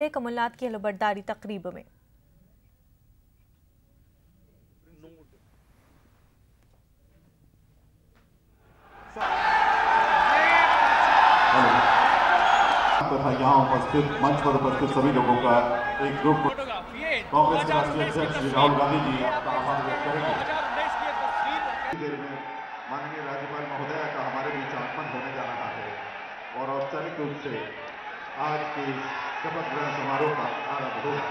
कमलनाथ की हलबर्दारी तकरीब में। तथा यहाँ उपस्थित मंच पर उपस्थित सभी लोगों का एक ग्रुप कांग्रेस के राष्ट्रीय अध्यक्ष श्री राहुल गांधी जी आपका आभार व्यक्त करेंगे। देर में माननीय राज्यपाल महोदया का हमारे बीच आगमन होने जा रहा है और औपचारिक रूप से आज के शपथ ग्रहण समारोह का आरंभ होगा।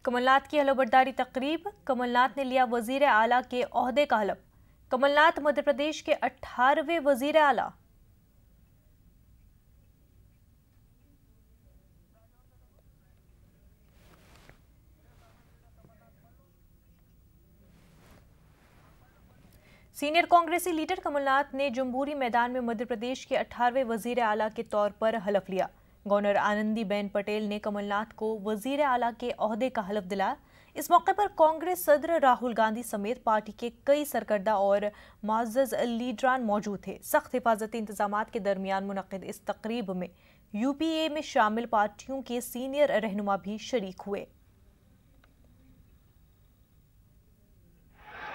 कमलनाथ की हलबर्दारी तकरीब। कमलनाथ ने लिया वजीर आला के ओहदे का हलफ। कमलनाथ मध्य प्रदेश के 18वें वजीर आला। सीनियर कांग्रेसी लीडर कमलनाथ ने जम्बूरी मैदान में मध्य प्रदेश के 18वें वजीर आला के तौर पर हलफ लिया। गवर्नर आनंदीबेन पटेल ने कमलनाथ को वजीर आला के ओहदे का हलफ दिलाया। इस मौके पर कांग्रेस सदर राहुल गांधी समेत पार्टी के कई सरकर्दा और मुअज़्ज़ज़ लीडरान मौजूद थे। सख्त हिफाजती इंतजामात के दरमियान मुनक्किद इस तकरीब में यूपीए में शामिल पार्टियों के सीनियर रहनुमा भी शरीक हुए।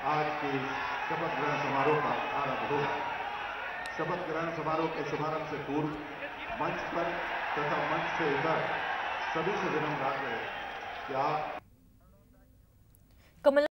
आज के शपथ ग्रहण समारोह का आरंभ होगा। शपथ ग्रहण समारोह के शुभारंभ से पूर्व मंच पर तथा मंच से उधर सभी से विनम्र है कि आप